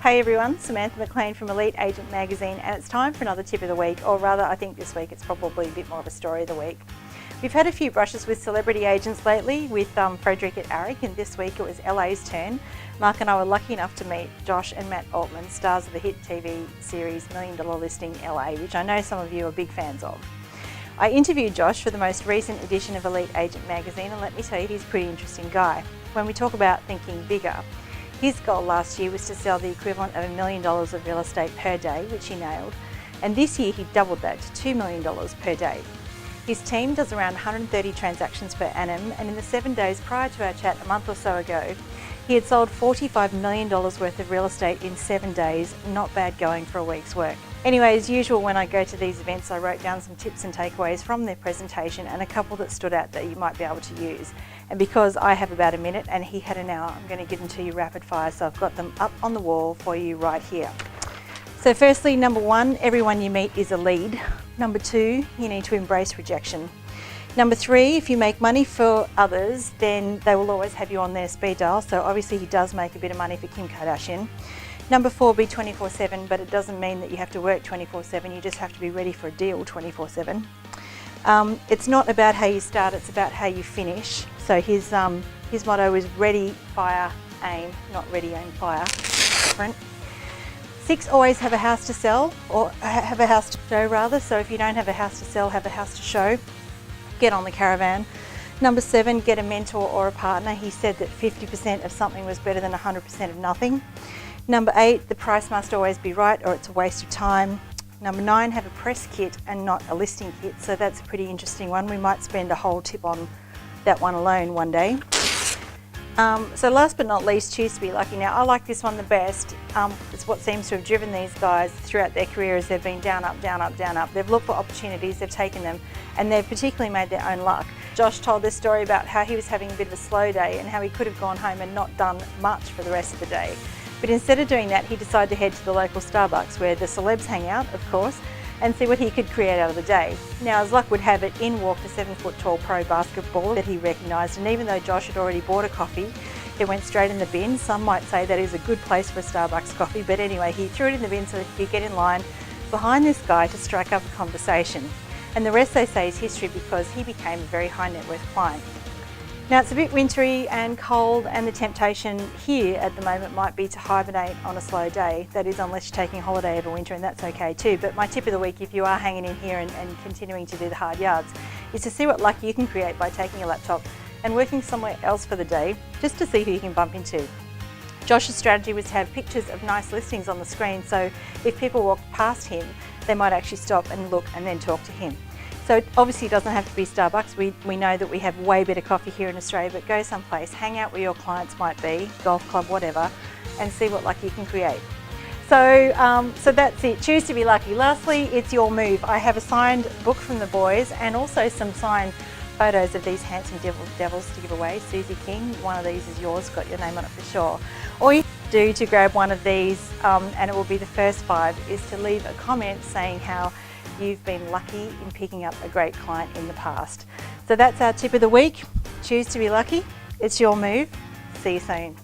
Hey everyone, Samantha McLean from Elite Agent Magazine, and it's time for another tip of the week, or rather I think this week it's probably a bit more of a story of the week. We've had a few brushes with celebrity agents lately with Frederick at Arick, and this week it was LA's turn. Mark and I were lucky enough to meet Josh and Matt Altman, stars of the hit TV series $1 Million Listing LA, which I know some of you are big fans of. I interviewed Josh for the most recent edition of Elite Agent Magazine, and let me tell you, he's a pretty interesting guy. When we talk about thinking bigger, his goal last year was to sell the equivalent of $1 million of real estate per day, which he nailed, and this year he doubled that to $2 million per day. His team does around 130 transactions per annum, and in the 7 days prior to our chat a month or so ago, he had sold $45 million worth of real estate in 7 days. Not bad going for a week's work. Anyway, as usual, when I go to these events, I wrote down some tips and takeaways from their presentation and a couple that stood out that you might be able to use. And because I have about a minute and he had an hour, I'm going to give them to you rapid fire, so I've got them up on the wall for you right here. So firstly, number one, everyone you meet is a lead. Number two, you need to embrace rejection. Number three, if you make money for others, then they will always have you on their speed dial. So obviously he does make a bit of money for Kim Kardashian. Number four, be 24/7, but it doesn't mean that you have to work 24/7, you just have to be ready for a deal 24/7. It's not about how you start, it's about how you finish. So his motto is ready, fire, aim, not ready, aim, fire. Different. 6, always have a house to sell, or have a house to show rather. So if you don't have a house to sell, have a house to show. Get on the caravan. Number 7, get a mentor or a partner. He said that 50% of something was better than 100% of nothing. Number 8, the price must always be right or it's a waste of time. Number 9, have a press kit and not a listing kit. So that's a pretty interesting one. We might spend a whole tip on that one alone one day. So last but not least, choose to be lucky. Now I like this one the best. It's what seems to have driven these guys throughout their careers. They've been down, up, down, up, down, up. They've looked for opportunities, they've taken them, and they've particularly made their own luck. Josh told this story about how he was having a bit of a slow day and how he could have gone home and not done much for the rest of the day. But instead of doing that, he decided to head to the local Starbucks, where the celebs hang out, of course, and see what he could create out of the day. Now, as luck would have it, in walked a 7-foot-tall pro basketballer that he recognised, and even though Josh had already bought a coffee, it went straight in the bin. Some might say that is a good place for a Starbucks coffee, but anyway, he threw it in the bin so that he could get in line behind this guy to strike up a conversation. And the rest, they say, is history, because he became a very high net worth client. Now it's a bit wintry and cold, and the temptation here at the moment might be to hibernate on a slow day. That is, unless you're taking a holiday over winter, and that's okay too. But my tip of the week, if you are hanging in here and continuing to do the hard yards, is to see what luck you can create by taking your laptop and working somewhere else for the day, just to see who you can bump into. Josh's strategy was to have pictures of nice listings on the screen, so if people walked past him, they might actually stop and look and then talk to him. So it obviously doesn't have to be Starbucks. We know that we have way better coffee here in Australia, but go someplace, hang out where your clients might be, golf club, whatever, and see what luck you can create. So, so that's it. Choose to be lucky. Lastly, it's your move. I have a signed book from the boys and also some signed photos of these handsome devils to give away. Susie King, one of these is yours, got your name on it for sure. All you do to grab one of these, and it will be the first 5, is to leave a comment saying how you've been lucky in picking up a great client in the past. So that's our tip of the week. Choose to be lucky. It's your move. See you soon.